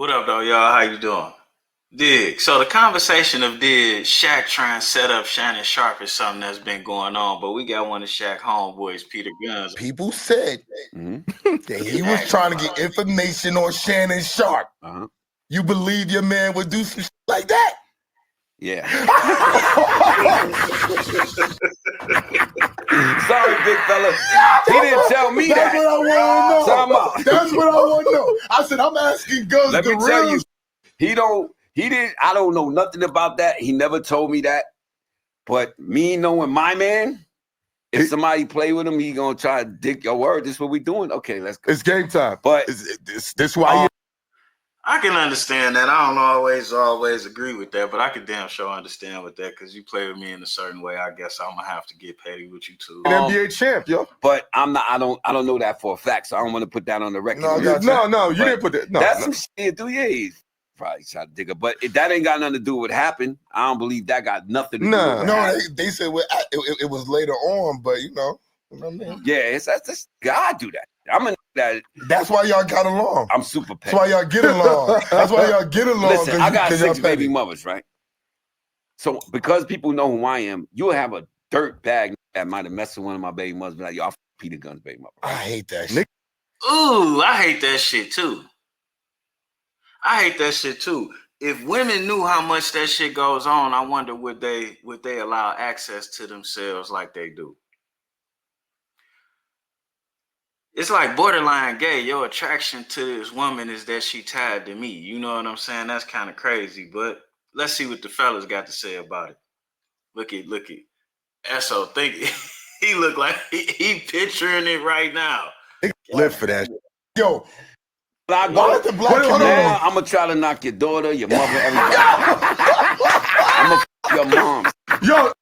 What up, though, y'all? How you doing? Dig. So the conversation of did Shaq try and set up Shannon Sharpe is something that's been going on, but we got one of Shaq homeboys, Peter Gunz. People said that he was trying to get information on Shannon Sharpe. You believe your man would do some shit like that? Yeah. Sorry, big fella. He didn't tell me That's that. what I want to know. Time out. That's what I want to know. I said, I'm asking Gunz Let the me tell real. you, I don't know nothing about that. He never told me that. But me knowing my man, if somebody play with him, he gonna try to dig your word. This is what we doing. Okay, let's go. It's game time. But this why I can understand that. I don't always agree with that, but I can damn sure understand with that because you play with me in a certain way. I guess I'm gonna have to get petty with you too. an NBA champ, yo. But I'm not. I don't know that for a fact, so I don't want to put that on the record. No, you didn't put that. No, That's some shit, do you? Probably try to dig it, but that ain't got nothing to do with what happened. I don't believe that got nothing to do with what happened. They said it was later on, but you know what I mean? Yeah, that's God do that. I'm in that. That's why y'all got along. I'm super petty. That's why y'all get along. That's why y'all get along. Listen, I got 6 y'all baby mothers, right? So because people know who I am, you'll have a dirt bag that might have messed with one of my baby mothers. Be like, yo, I Peter Gunz baby mother. I hate that shit. Ooh, I hate that shit too. If women knew how much that shit goes on, I wonder would they allow access to themselves like they do. It's like borderline gay. Your attraction to this woman is that she tied to me. You know what I'm saying? That's kind of crazy. But let's see what the fellas got to say about it. Look at Esso. Think he look like he picturing it right now. Live for that. Yo, I'm gonna try to knock your daughter, your mother, everybody. I'm gonna your mom. Yo,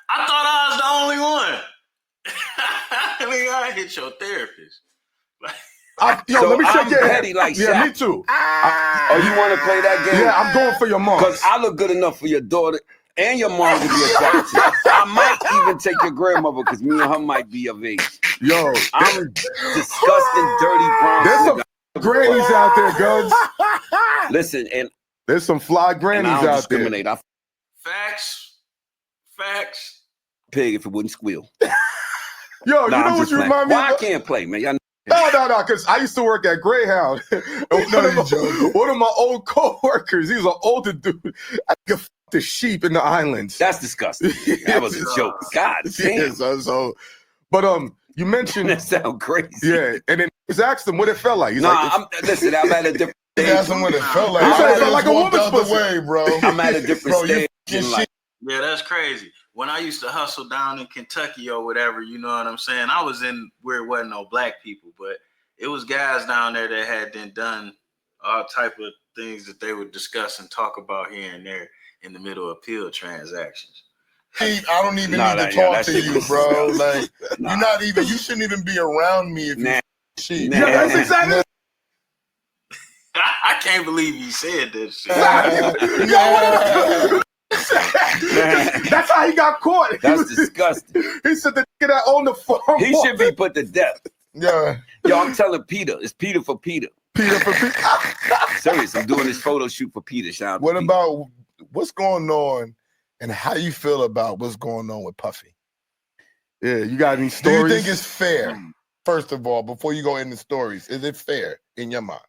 I thought I was the only one. I mean, I hit your therapist. let me shake your petty hand. Like yeah, Shaq. me too. Oh, you want to play that game? Yeah, I'm going for your mom. Because I look good enough for your daughter and your mom to be attracted to. I might even take your grandmother because me and her might be of age. Yo, I'm disgusting, dirty brown. There's some grannies out there, Gunz. Listen, and there's some fly grannies I don't out discriminate. there. Facts. Pig if it wouldn't squeal. Yo, you know what you remind me of? Why I can't play, man? Y'all No, because I used to work at Greyhound. One of my old co-workers, he was an older dude. I could f the sheep in the islands. That's disgusting. That was a joke. God damn. Yeah, but you mentioned that sound crazy. Yeah, and then I asked him what it felt like. He's listen, I'm at a different stage. He asked him what it felt like. He said it felt like a woman's pussy. Way, bro. I'm at a different stage. Yeah, that's crazy. When I used to hustle down in Kentucky or whatever, you know what I'm saying? I was in where it wasn't no black people, but it was guys down there that had then done all type of things that they would discuss and talk about here and there in the middle of appeal transactions. I don't even need to talk to you, bro. Like you're not even. You shouldn't even be around me if you. Shit. Yeah, that's exactly. I can't believe you said that shit. That's how he got caught. That's disgusting. He said the nigga that owned the farm. He should be put to death. Yeah. Yo, I'm telling Peter. It's Peter for Peter. Peter for Peter. Serious. I'm doing this photo shoot for Peter. Shout out what to about Peter. What's going on and how you feel about what's going on with Puffy? Yeah, you got any stories? Do you think it's fair? First of all, before you go into stories, is it fair in your mind?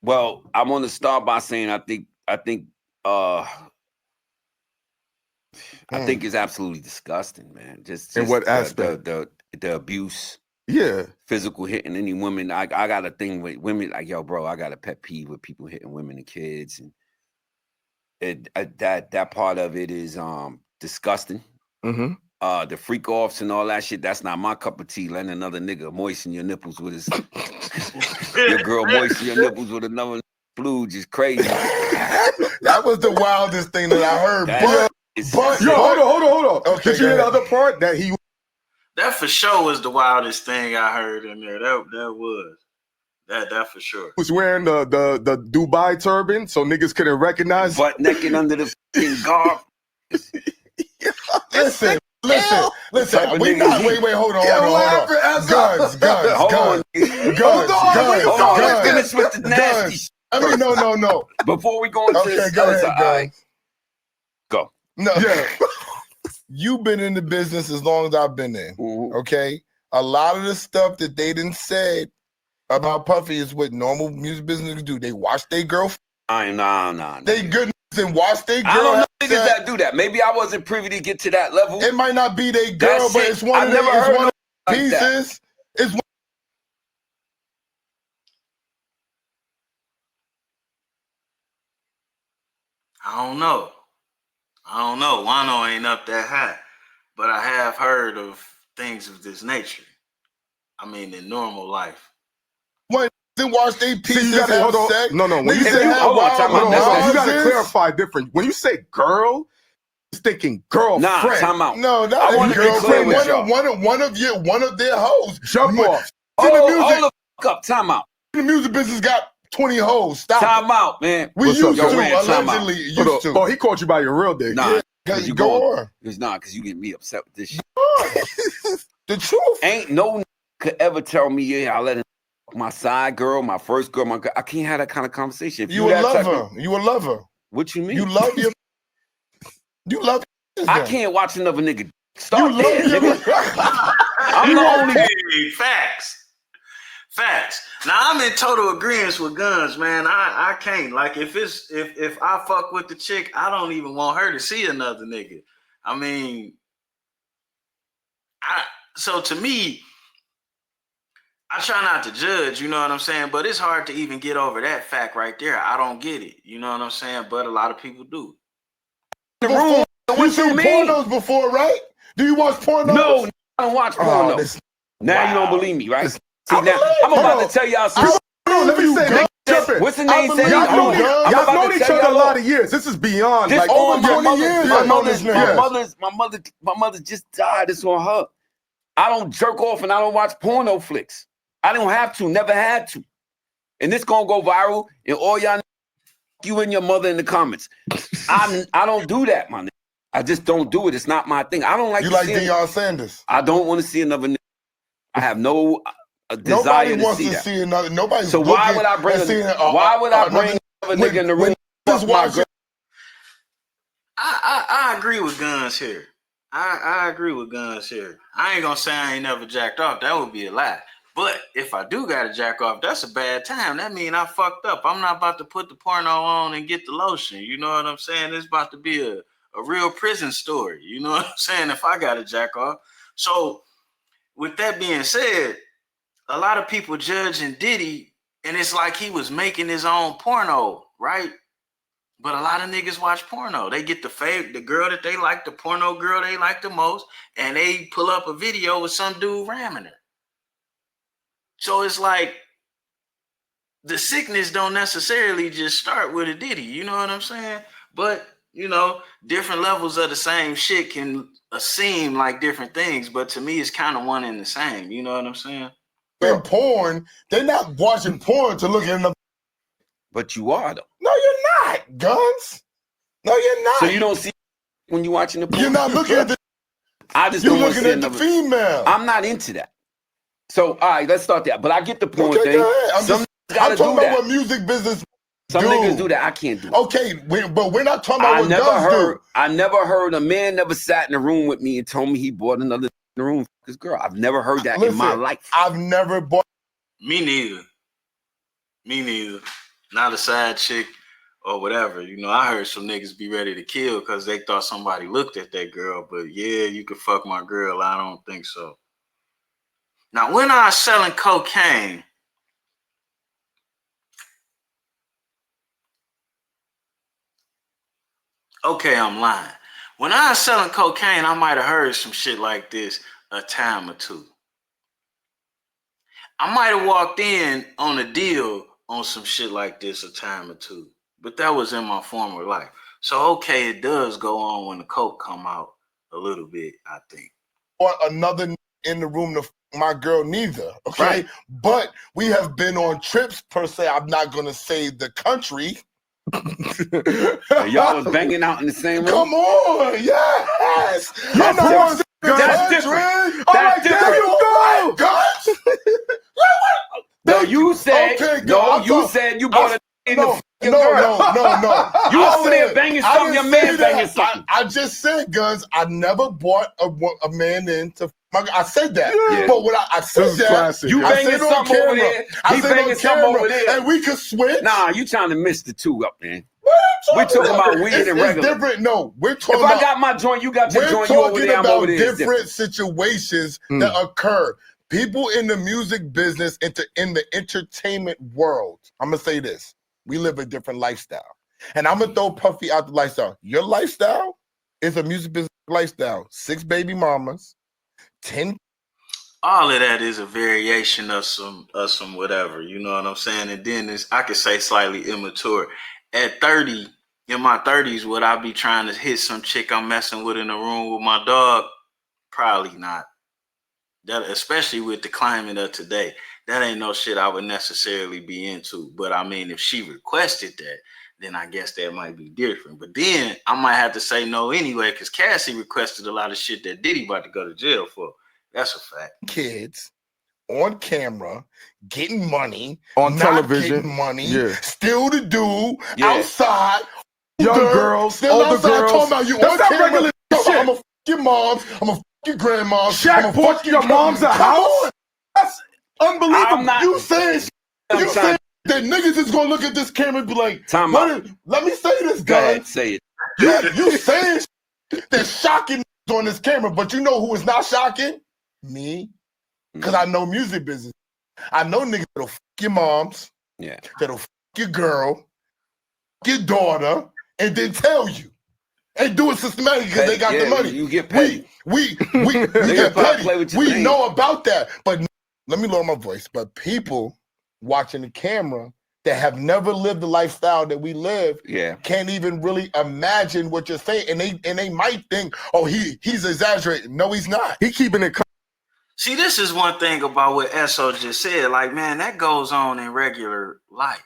Well, I want to start by saying I think it's absolutely disgusting, man. Just in what aspect? The abuse. Yeah. Physical hitting any woman. I got a thing with women like, yo, bro, I got a pet peeve with people hitting women and kids. And that part of it is disgusting. Mm-hmm. The freak offs and all that shit, that's not my cup of tea. Letting another nigga moisten your nipples with his your girl moisten your nipples with another splooge is crazy. That was the wildest thing that I heard. But yo, hold on. Okay, did you hear the other part that he? That for sure was the wildest thing I heard in there. That for sure. Was wearing the Dubai turban so niggas couldn't recognize. Butt naked under the fucking garb. Listen. We not. Wait. Hold on. Gunz. Hold on. Finish with the nasty. I mean, no. Before we go into this, go ahead, all right. Go. No, you've been in the business as long as I've been there. Okay, a lot of the stuff that they didn't say about Puffy is what normal music business do. They watch their girl. No. They good and watch their girl. I don't know niggas that do that. Maybe I wasn't privy to get to that level. It might not be their girl, but it's one of the pieces. It's one. I don't know. Juan-o ain't up that high, but I have heard of things of this nature. I mean, in normal life. When they watch their pieces, you gotta, hold on. sex. No. When you say you gotta clarify different. When you say girl, you're thinking girlfriend. Nah, time out. No, I want to be clear with y'all. One of their hoes. Jump off. Hold the fuck up. Time out. The music business got 20 hoes. Stop. Time out, man. We used to, allegedly used to. Oh, he called you by your real name. Nah, because you go on. It's not because you get me upset with this shit. The truth. Ain't no could ever tell me, yeah, I let him my side girl, my first girl, my girl. I can't have that kind of conversation. If you a lover. You a lover. What you mean? You love your. You love. I can't watch another nigga. Start you there, love nigga. I'm the only Facts. Now I'm in total agreement with Gunz, man. I can't. Like if I fuck with the chick, I don't even want her to see another nigga. I mean, so to me, I try not to judge, you know what I'm saying? But it's hard to even get over that fact right there. I don't get it, you know what I'm saying? But a lot of people do. The room. You seen pornos before, right? Do you watch pornos? No, I don't watch pornos. Now you don't believe me, right? See, now I'm about to tell y'all something. Let me say, what's the name? Y'all known each other a lot of years. This is beyond this like over 20 years. My mother just died. It's on her. I don't jerk off and I don't watch porno flicks. I don't have to, never had to. And this gonna go viral, and all y'all you and your mother in the comments. I don't do that, my nigga. I just don't do it. It's not my thing. I don't like. You like Deion Sanders? I don't want to see another nigga. I have no desire Nobody wants to see another. Nobody's. So why would I bring? Why would I bring another nigga in the room? I agree with Gunz here. I agree with Gunz here. I ain't gonna say I ain't never jacked off. That would be a lie. But if I do gotta jack off, that's a bad time. That mean I fucked up. I'm not about to put the porno on and get the lotion. You know what I'm saying? It's about to be a real prison story. You know what I'm saying? If I gotta jack off. So with that being said, a lot of people judging Diddy, and it's like he was making his own porno, right? But a lot of niggas watch porno. They get the girl that they like, the porno girl they like the most, and they pull up a video with some dude ramming her. So it's like the sickness don't necessarily just start with a Diddy, you know what I'm saying? But, you know, different levels of the same shit can seem like different things, but to me it's kind of one and the same, you know what I'm saying? In porn, they're not watching porn to look at them. But you are though. No, you're not, Gunz. No, you're not. So you don't see when you're watching the porn? You're not looking at the I just you're don't looking at the female. I'm not into that. So all right, let's start there. But I get the porn thing. Go ahead. I'm talking about what music business Some niggas do that. I can't do it. Okay, but we're not talking about what Gunz do. I never heard a man never sat in a room with me and told me he bought another in the room. Because girl, I've never heard that in my life. I've never bought. Me neither. Not a side chick or whatever. You know, I heard some niggas be ready to kill because they thought somebody looked at that girl. But yeah, you could fuck my girl. I don't think so. Now, when I was selling cocaine, okay, I'm lying. When I was selling cocaine, I might have heard some shit like this a time or two. I might have walked in on a deal on some shit like this a time or two, but that was in my former life. So, okay, it does go on when the coke come out a little bit, I think. Or another in the room to my girl neither, okay? Right. But we have been on trips per se. I'm not going to say the country. Y'all was banging out in the same room? Come on, yes. That's different. That's different. There you go. No, you said, okay, you said you bought No. You over there banging something, your man banging something. I just said, Gunz, I never brought a man in to. I said that, but when I said that, classic, you banging something over there, he banging something over there, and we could switch. Nah, you trying to mix the two up, man. We're talking about weed and regular. It's different. No, we're talking about. If I got my joint, you got your joint. You over there, I'm over there. We're talking about different situations that occur. People in the music business, in the entertainment world. I'm gonna say this: we live a different lifestyle, and I'm gonna throw Puffy out the lifestyle. Your lifestyle is a music business lifestyle. 6 baby mamas. 10. All of that is a variation of some whatever, you know what I'm saying? And then I could say slightly immature. At 30, in my 30s, would I be trying to hit some chick I'm messing with in the room with my dog? Probably not. That, especially with the climate of today, that ain't no shit I would necessarily be into. But I mean, if she requested that, then I guess that might be different. But then I might have to say no anyway, because Cassie requested a lot of shit that Diddy about to go to jail for. That's a fact. Kids on camera, getting money, on television, money, still the dude outside, young girls, still older outside girls. talking about you on camera. I'm gonna fuck your moms, I'm gonna fuck your grandmas. Shaq bought your mom's a house. That's unbelievable. You saying that niggas is gonna look at this camera and be like, let me say this, Go ahead, say it. You saying that's shocking on this camera, but you know who is not shocking? Me. Because I know music business. I know niggas that'll fuck your moms, that'll fuck your girl, your daughter, and then tell you. And do it systematically because they got the money. You get paid. We get petty. We know about that. But let me lower my voice. But people watching the camera that have never lived the lifestyle that we live can't even really imagine what you're saying. And they might think, oh, he's exaggerating. No, he's not. He keeping it. See, this is one thing about what Esso just said. Like, man, that goes on in regular life.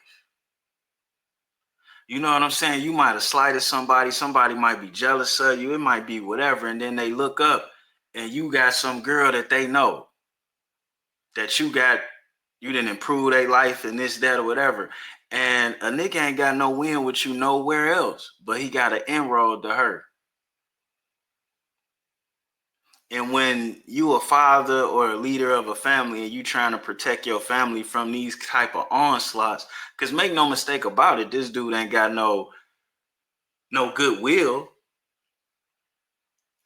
You know what I'm saying? You might have slighted somebody. Somebody might be jealous of you. It might be whatever. And then they look up and you got some girl that they know that you didn't improve their life and this, that, or whatever. And a nigga ain't got no win with you nowhere else, but he got an inroad to her. And when you a father or a leader of a family and you trying to protect your family from these type of onslaughts, because make no mistake about it, this dude ain't got no goodwill.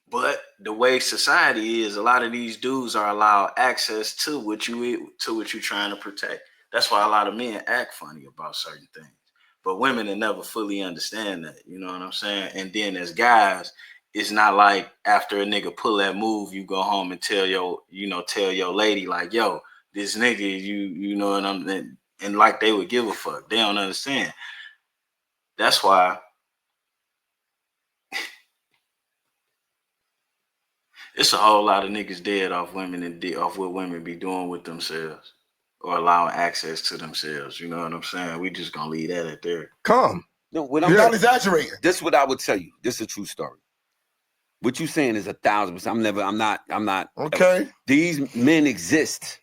But the way society is, a lot of these dudes are allowed access to what you're trying to protect. That's why a lot of men act funny about certain things. But women will never fully understand that. You know what I'm saying? And then as guys, it's not like after a nigga pull that move, you go home and tell your lady like, yo, this nigga, you know what I'm saying? And like they would give a fuck. They don't understand. That's why it's a whole lot of niggas dead off women and off what women be doing with themselves or allowing access to themselves. You know what I'm saying? We just gonna leave that at there. No, what I'm not exaggerating. This is what I would tell you. This is a true story. What you saying is 1,000%. I'm not. Okay. These men exist.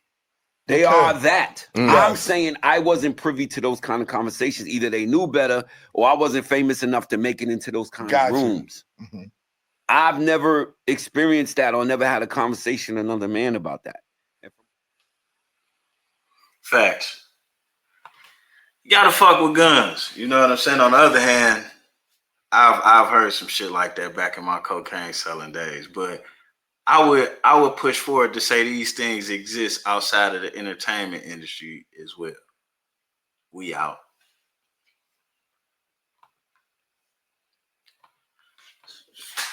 They are that. I'm saying I wasn't privy to those kind of conversations. Either they knew better or I wasn't famous enough to make it into those kind of rooms. Mm-hmm. I've never experienced that or never had a conversation with another man about that. Facts. You gotta fuck with guns. You know what I'm saying? On the other hand, I've heard some shit like that back in my cocaine selling days, but I would push forward to say these things exist outside of the entertainment industry as well. We out.